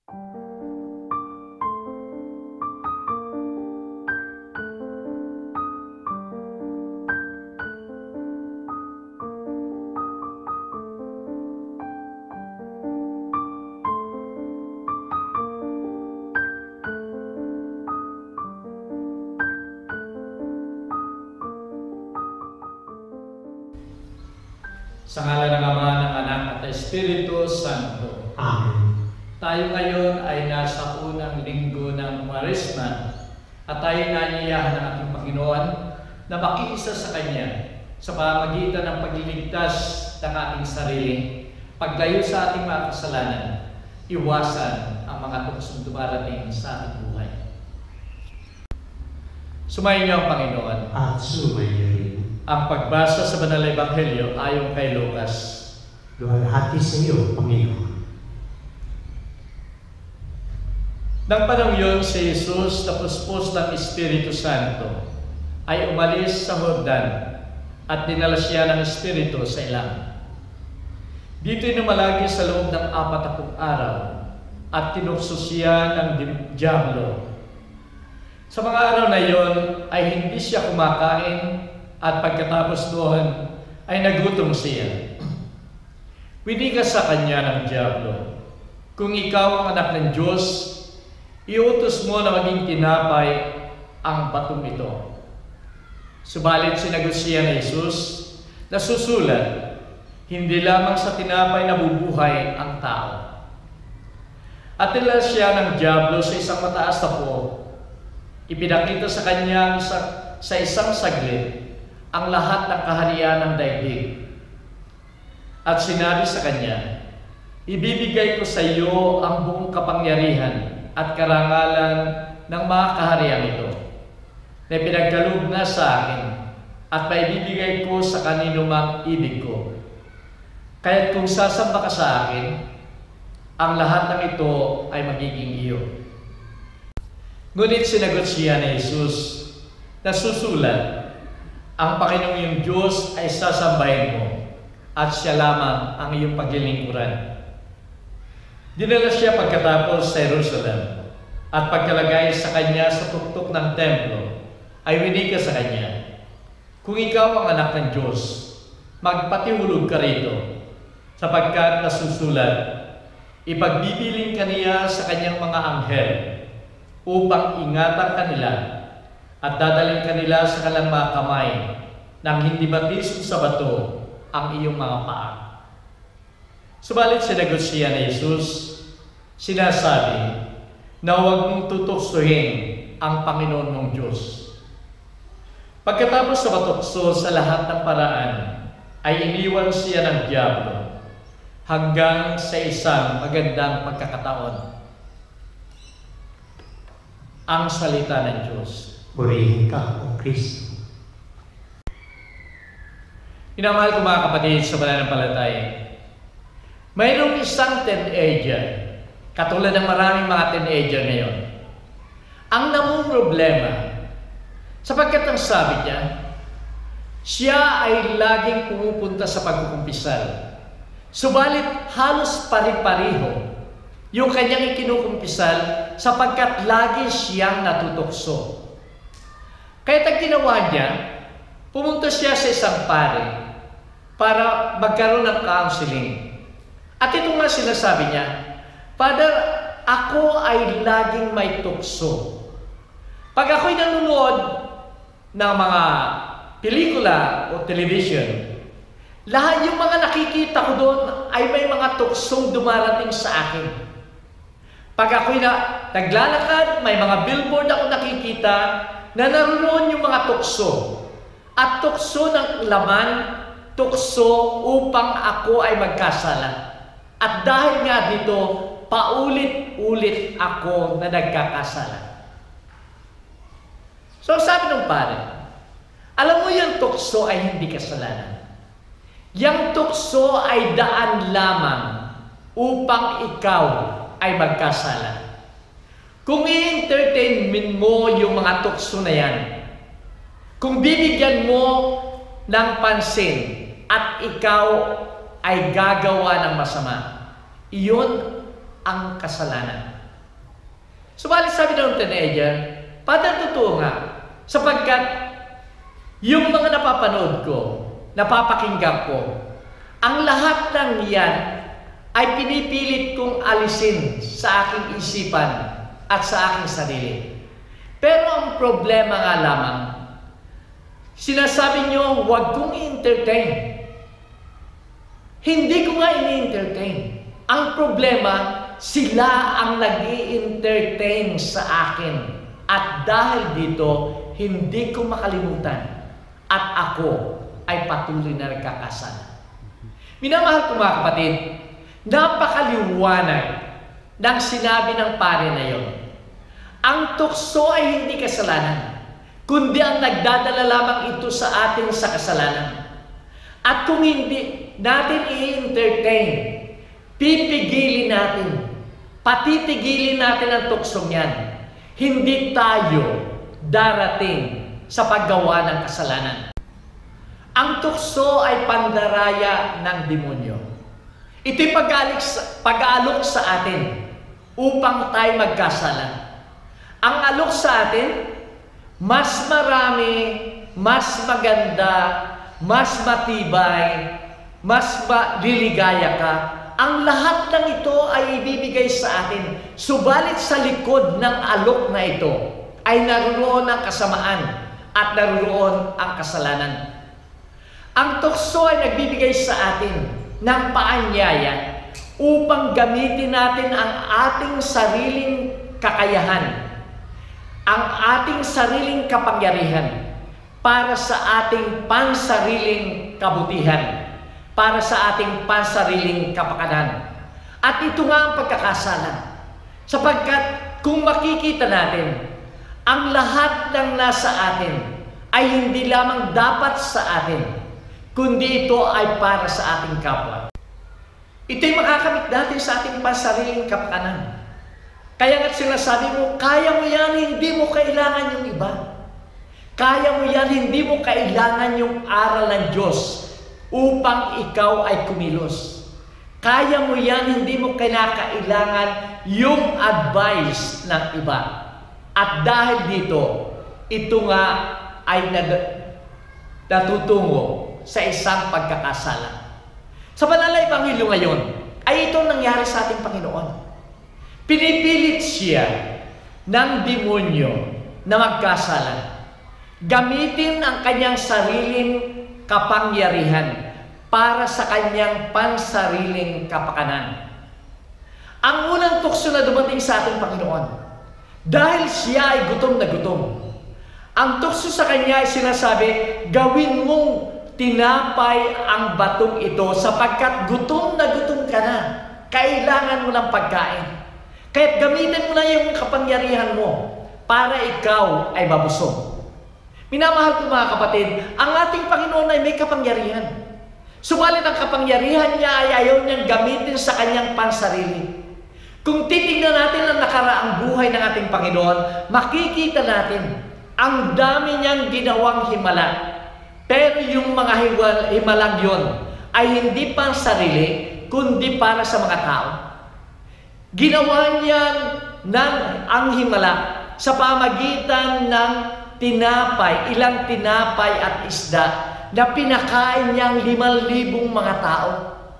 Sa ngalan ng Ama, ng Anak at Espiritu Santo. Amen. Tayo ngayon ay nasa unang linggo ng Kwaresma at tayo naniyahan ng ating Panginoon na makiisa sa Kanya sa pamamagitan ng pagliligtas ng ating sarili, paglayo sa ating mga kasalanan, iwasan ang mga tuksong dumarating sa ating buhay. Sumayin niyo ang Panginoon. At sumayin rin. Ang pagbasa sa Banal na Ebanghelyo ayon kay Lucas. Luwalhati sa iyo, Panginoon. Nang panahon yun, si Jesus na puspos ng Espiritu Santo ay umalis sa Jordan at dinala siya ng Espiritu sa ilang. Dito inumalagi sa loob ng 40 araw at tinukso siya ng Diablo. Sa mga araw na iyon ay hindi siya kumakain at pagkatapos doon ay nagutom siya. Winika sa kanya ng Diablo, "Kung ikaw ang anak ng Diyos, iutos mo na maging tinapay ang batong ito." Subalit sinagot siya ni Jesus, "Nasusulat, hindi lamang sa tinapay nabubuhay ang tao." At tinala siya ng Diablo sa isang mataas na puo. Ipinakita sa kanya sa isang saglit ang lahat ng kaharian ng daigdig. At sinabi sa kanya, "Ibibigay ko sa iyo ang buong kapangyarihan at karangalan ng mga kaharian ito, na pinagkaloob na sa akin, at maibibigay ko sa kanino mang ibig ko. Kaya't kung sasamba ka sa akin, ang lahat ng ito ay magiging iyo." Ngunit sinagot siya ni Jesus, "Nasusulat, ang Panginoong iyong Diyos ay sasambahin mo, at siya lamang ang iyong paglilingkuran." Dinala siya pagkatapos sa Jerusalem, at pagkalagay sa kanya sa tuktok ng templo, ay winika sa kanya, "Kung ikaw ang anak ng Diyos, magpatihulog ka rito, sapagkat nasusulat, ipagbibiling ka niya sa kanyang mga anghel, upang ingatan kanila, at dadalhin kanila sa kanilang mga kamay, nang hindi matisod sa bato ang iyong mga paa." Subalit sinagot siya ni Jesus, "Sinasabi na huwag mong tutuksohin ang Panginoon mong Diyos." Pagkatapos sa matukso sa lahat ng paraan, ay iniwan siya ng Diablo hanggang sa isang magandang pagkakataon. Ang salita ng Diyos. Purihin ka, O Kristo. Minamahal ko mga kapatid sa pananampalataya, mayroong isang teenager, katulad ng maraming mga teenager ngayon, ang namong problema, sapagkat ang sabi niya, siya ay laging pumupunta sa pagkukumpisal. Subalit halos pari-pariho yung kanyang ikinukumpisal sapagkat lagi siyang natutokso. Kaya ang ginawa niya, pumunta siya sa isang pare para magkaroon ng counseling. At ito nga sinasabi niya, "Father, ako ay laging may tukso. Pag ako'y nanonood ng mga pelikula o television, lahat yung mga nakikita ko doon ay may mga tuksong dumarating sa akin. Pag ako'y naglalakad, may mga billboard ako nakikita na naroon yung mga tukso. At tukso ng laman, tukso upang ako ay magkasala. At dahil nga dito, paulit-ulit ako na nagkakasala." So sabi ng pare, alam mo yung tukso ay hindi kasalanan. Yang tukso ay daan lamang upang ikaw ay magkasala. Kung i-entertainment mo yung mga tukso na yan, kung bibigyan mo ng pansin at ikaw ay gagawa ng masama, iyon ang kasalanan. Subalit sabi ng teenager, Father, totoo nga, sapagkat yung mga napapanood ko, napapakinggan ko, ang lahat ng yan ay pinipilit kong alisin sa aking isipan at sa aking sarili. Pero ang problema nga lamang, sinasabi nyo, huwag kong i-entertain. Hindi ko nga ini-entertain. Ang problema, sila ang nag-i-entertain sa akin. At dahil dito, hindi ko makalimutan at ako ay patuloy na nagkakasala. Minamahal ko mga kapatid, napakaliwanag ng sinabi ng pare na yon. Ang tukso ay hindi kasalanan, kundi ang nagdadala lamang ito sa atin sa kasalanan. At kung hindi natin i-entertain, pipigilin natin, patitigilin natin ang tuksong yan, hindi tayo darating sa paggawa ng kasalanan. Ang tukso ay pandaraya ng demonyo. Ito'y pag-aalok sa atin upang tayo magkasala. Ang alok sa atin, mas marami, mas maganda, mas matibay, mas liligaya ka. Ang lahat ng ito ay ibibigay sa atin. Subalit sa likod ng alok na ito ay naroon ang kasamaan at naroon ang kasalanan. Ang tukso ay nagbibigay sa atin ng paanyaya upang gamitin natin ang ating sariling kakayahan, ang ating sariling kapangyarihan para sa ating pansariling kabutihan, para sa ating pansariling kapakanan. At ito nga ang pagkakasala. Sapagkat kung makikita natin, ang lahat ng nasa atin ay hindi lamang dapat sa atin, kundi ito ay para sa ating kapwa. Ito'y makakamit natin sa ating pansariling kapakanan. Kaya nga't sinasabi mo, kaya mo yan, hindi mo kailangan yung iba. Kaya mo yan, hindi mo kailangan yung aral ng Diyos upang ikaw ay kumilos. Kaya mo yan, hindi mo kinakailangan yung advice ng iba. At dahil dito, ito nga ay natutungo sa isang pagkakasala. Sa banal na Ebanghelyo ngayon, ay ito nangyari sa ating Panginoon. Pinipilit siya ng demonyo na magkasala. Gamitin ang kanyang sariling kapangyarihan para sa kanyang pansariling kapakanan. Ang unang tukso na dumating sa ating Panginoon, dahil siya ay gutom na gutom, ang tukso sa kanya ay sinasabi, gawin mong tinapay ang batong ito sapagkat gutom na gutom ka na. Kailangan mo ng pagkain. Kaya't gamitin mo na yung kapangyarihan mo para ikaw ay mabusog. Minamahal ko mga kapatid, ang ating Panginoon ay may kapangyarihan. Subalit ang kapangyarihan niya ay ayaw niyang gamitin sa kanyang pansarili. Kung titignan natin ang nakaraang buhay ng ating Panginoon, makikita natin ang dami niyang ginawang himala. Pero yung mga himalang yon ay hindi pang sarili, kundi para sa mga tao. Ginawa niya ang himala sa pamagitan ng tinapay, ilang tinapay at isda na pinakain niyang 5,000 mga tao.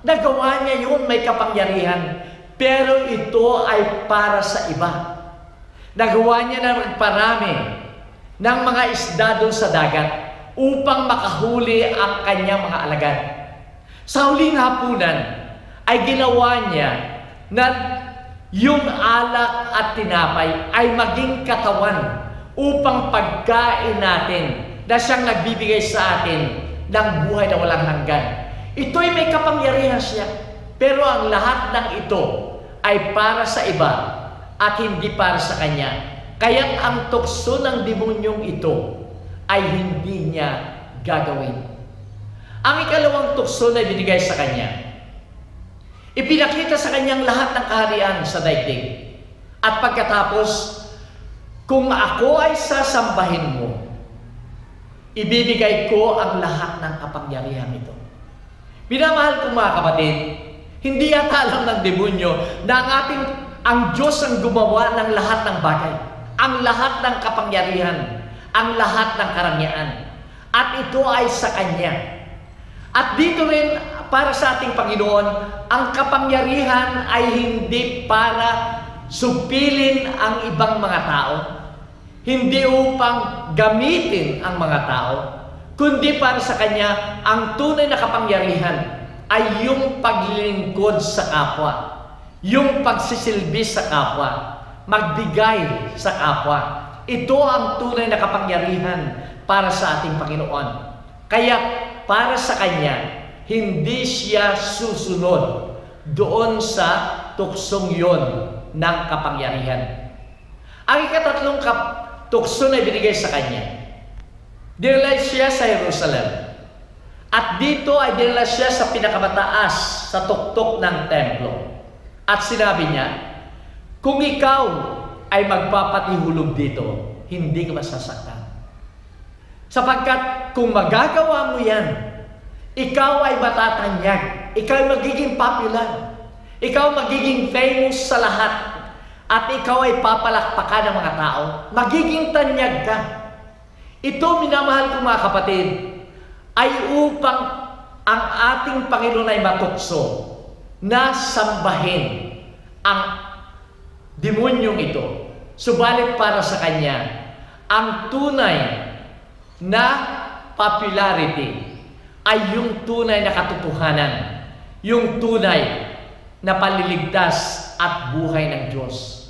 Nagawa niya yun, may kapangyarihan. Pero ito ay para sa iba. Nagawa niya na magparami ng mga isda doon sa dagat upang makahuli ang kanyang mga alagad. Sa huling hapunan ay ginawa niya na yung alak at tinapay ay maging katawan upang pagkain natin na siyang nagbibigay sa atin ng buhay na walang hanggan. Ito'y may kapangyarihan siya, pero ang lahat ng ito ay para sa iba at hindi para sa kanya. Kaya ang tukso ng demonyong ito ay hindi niya gagawin. Ang ikalawang tukso na ibinigay sa kanya, ipinakita sa kanyang lahat ng kaharian sa daigdig. At pagkatapos, kung ako ay sasambahin mo, ibibigay ko ang lahat ng kapangyarihan ito. Minamahal kong mga kapatid, hindi yata alam ng demonyo na ang ating ang Diyos ang gumawa ng lahat ng bagay, ang lahat ng kapangyarihan, ang lahat ng karangyaan. At ito ay sa Kanya. At dito rin, para sa ating Panginoon, ang kapangyarihan ay hindi para supilin ang ibang mga tao, hindi upang gamitin ang mga tao, kundi para sa Kanya, ang tunay na kapangyarihan ay yung paglilingkod sa kapwa, yung pagsisilbi sa kapwa, magbigay sa kapwa. Ito ang tunay na kapangyarihan para sa ating Panginoon. Kaya para sa Kanya, hindi siya susunod doon sa tuksong yon ng kapangyarihan. Ang ikatatlong tukso na ibinigay sa Kanya, dinala siya sa Jerusalem. At dito ay dinala siya sa pinakamataas sa tuktok ng templo. At sinabi niya, kung ikaw ay magpapatihulog dito, hindi ka masasaktan. Sapagkat kung magagawa mo yan, ikaw ay matatanyag, ikaw ay magiging popular, ikaw magiging famous sa lahat, at ikaw ay papalakpakan ng mga tao, magiging tanyag ka. Ito, minamahal ko mga kapatid, ay upang ang ating Panginoon ay matukso na sambahin ang demonyong ito. Subalit para sa Kanya, ang tunay na popularity ay yung tunay na katotohanan, yung tunay na panliligtas at buhay ng Diyos.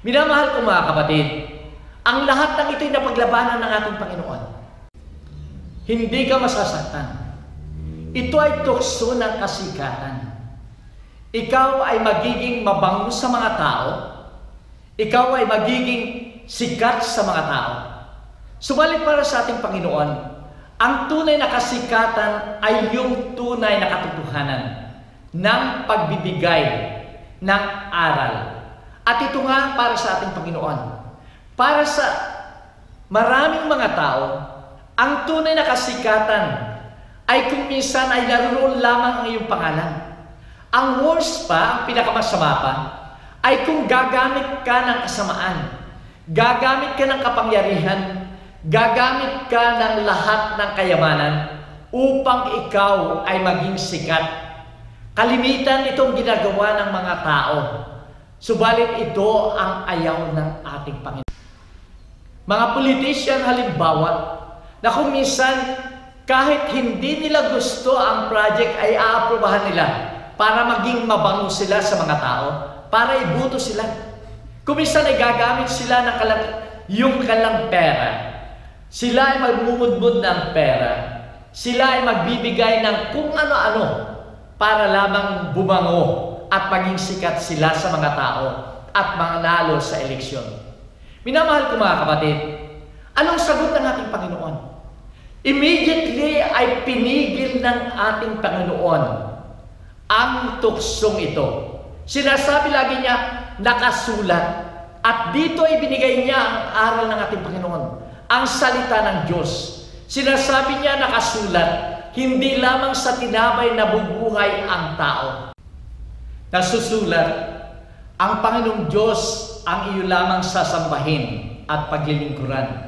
Minamahal ko mga kapatid, ang lahat ng ito'y napaglabanan ng ating Panginoon. Hindi ka masasaktan. Ito ay tukso ng kasikatan. Ikaw ay magiging mabango sa mga tao. Ikaw ay magiging sikat sa mga tao. Subalit para sa ating Panginoon, ang tunay na kasikatan ay yung tunay na katotohanan ng pagbibigay ng aral. At ito nga para sa ating Panginoon. Para sa maraming mga tao, ang tunay na kasikatan ay kung minsan ay naroon lamang ang iyong pangalan. Ang worst pa, ang pinakamasama pa, ay kung gagamit ka ng kasamaan, gagamit ka ng kapangyarihan, gagamit ka ng lahat ng kayamanan upang ikaw ay maging sikat. Kalimitan itong ginagawa ng mga tao. Subalit ito ang ayaw ng ating Panginoon. Mga politician halimbawa, na kung minsan kahit hindi nila gusto ang project ay aaprubahan nila para maging mabango sila sa mga tao, para ibuto sila. Kung minsan ay gagamit sila ng yung kalang pera, sila ay magmumudmud ng pera, sila ay magbibigay ng kung ano-ano para lamang bumango at maging sikat sila sa mga tao at manalo sa eleksyon. Minamahal ko mga kapatid, anong sagot ng ating Panginoon? Immediately ay pinigil ng ating Panginoon ang tuksong ito. Sinasabi lagi niya, nakasulat. At dito ay binigay niya ang aral ng ating Panginoon, ang salita ng Diyos. Sinasabi niya, nakasulat, hindi lamang sa tinapay na bubuhay ang tao. Nasusulat, ang Panginoong Diyos ang iyo lamang sasambahin at paglilingkuran.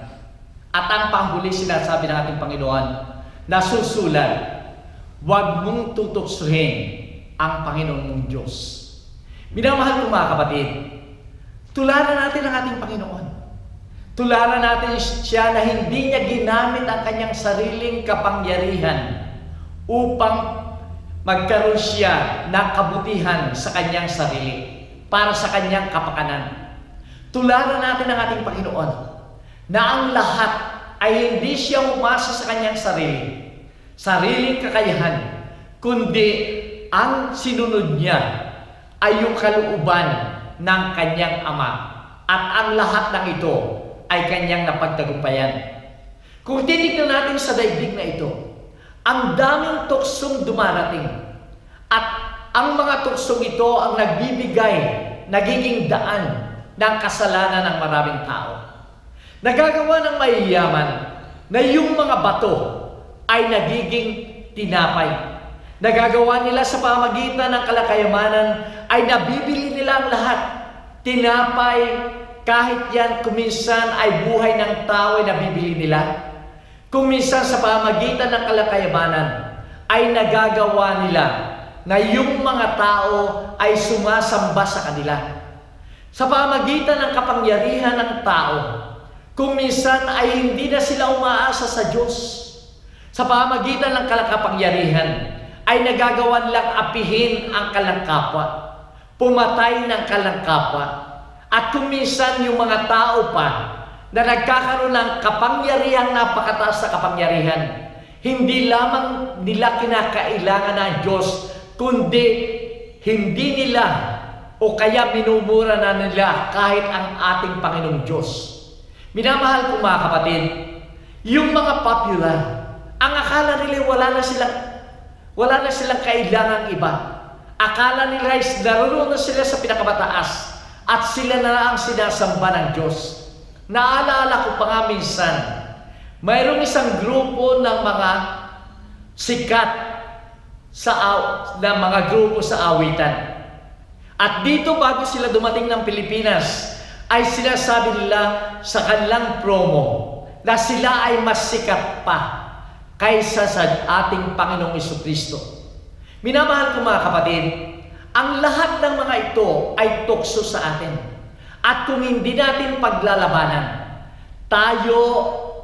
At ang panghuli, sinasabi ng ating Panginoon, nasusulat, huwag mong tutuksuhin ang Panginoon mong Diyos. Minamahal ko mga kapatid, tularan natin ang ating Panginoon. Tularan natin siya na hindi niya ginamit ang kanyang sariling kapangyarihan upang magkaroon siya ng kabutihan sa kanyang sarili para sa kanyang kapakanan. Tularan natin ang ating Panginoon na ang lahat ay hindi siya umasa sa kanyang sariling kakayahan, kundi ang sinunod niya ay yung kalooban ng kanyang Ama. At ang lahat ng ito ay kanyang napagtagumpayan. Kung titignan natin sa daigdig na ito, ang daming tuksong dumarating. At ang mga tuksong ito ang nagbibigay, nagiging daan ng kasalanan ng maraming tao. Nagagawa ng mayayaman na yung mga bato ay nagiging tinapay. Nagagawa nila sa pamagitan ng kalakayamanan ay nabibili nila ang lahat. tinapay, kahit yan kuminsan ay buhay ng tao ay nabibili nila. Kuminsan sa pamagitan ng kalakayabanan ay nagagawa nila na yung mga tao ay sumasamba sa kanila. Sa pamagitan ng kapangyarihan ng tao, kung minsan ay hindi na sila umaasa sa Diyos. Sa pamagitan ng kapangyarihan ay nagagawa nilang apihin ang kalangkapwa, pumatay ng kalangkapwa. At kung minsan yung mga tao pa na nagkakaroon ng kapangyarihang napakataas na kapangyarihan, hindi lamang nila kinakailangan ng Diyos, kundi hindi nila o kaya minumura na nila kahit ang ating Panginoong Diyos. Minamahal kong mga kapatid, yung mga popular, ang akala nila wala na silang kailangang iba. Akala nila is naroon na sila sa pinakamataas at sila na ang sinasamba ng Diyos. Naalala ko pa nga minsan, mayroong isang grupo ng mga sikat na mga grupo sa awitan. At dito bago sila dumating ng Pilipinas, ay sinasabi nila sa kanilang promo na sila ay mas sikat pa kaysa sa ating Panginoong Jesucristo. Minamahal ko mga kapatid, ang lahat ng mga ito ay tukso sa atin. At kung hindi natin paglalabanan, tayo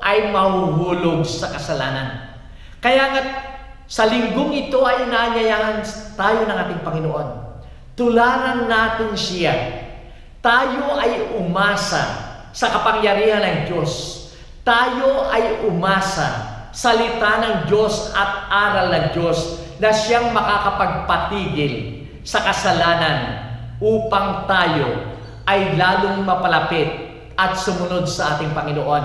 ay mahuhulog sa kasalanan. Kaya nga sa linggong ito ay inaanyayahan tayo ng ating Panginoon. Tularan natin siya. Tayo ay umasa sa kapangyarihan ng Diyos. Tayo ay umasa salita ng Diyos at aral ng Diyos na siyang makakapagpatigil sa kasalanan upang tayo ay lalong mapalapit at sumunod sa ating Panginoon.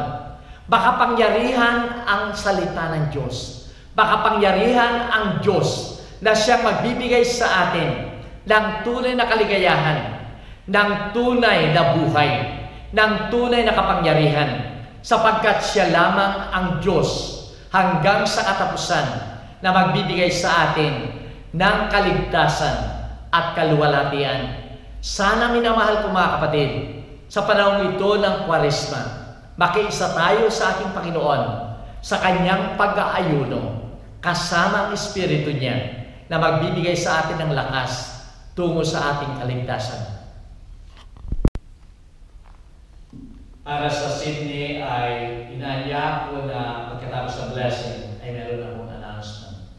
Makapangyarihan ang salita ng Diyos. Makapangyarihan ang Diyos na siyang magbibigay sa atin ng tunay na kaligayahan, ng tunay na buhay, ng tunay na kapangyarihan, sapagkat siya lamang ang Diyos hanggang sa katapusan na magbibigay sa atin ng kaligtasan at kaluwalhatian. Sana minamahal ko mga kapatid, sa panahon ito ng Kwaresma, makiisa tayo sa ating Panginoon sa kanyang pag-aayuno kasama ang Espiritu niya na magbibigay sa atin ng lakas tungo sa ating kaligtasan. Para sa Sydney ay inaanya ko na pagkatapos ng blessing ay meron akong announcement.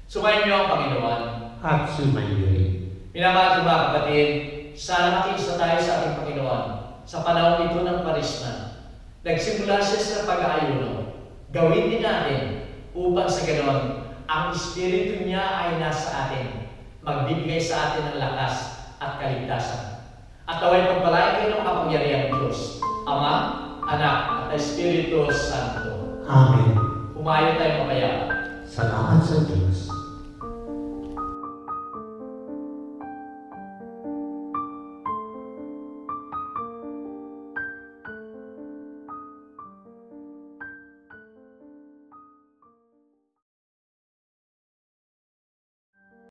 Sumayin niyo ang Panginoon. At sumayo rin. Minamahal ko mga kapatid, sana makiisa tayo sa ating Panginoon sa panahon ito ng Kwaresma. Nagsimula siya sa pag-aayuno. Gawin din natin upang sa ganoon, ang Espiritu niya ay nasa atin, magbibigay sa atin ng lakas at kaligtasan. At naway pagpalain kayo ng kapangyarihan ng Diyos, Ama, Anak, at Espiritu Santo. Amen. Humayo tayo mapayapa. Salamat sa Diyos.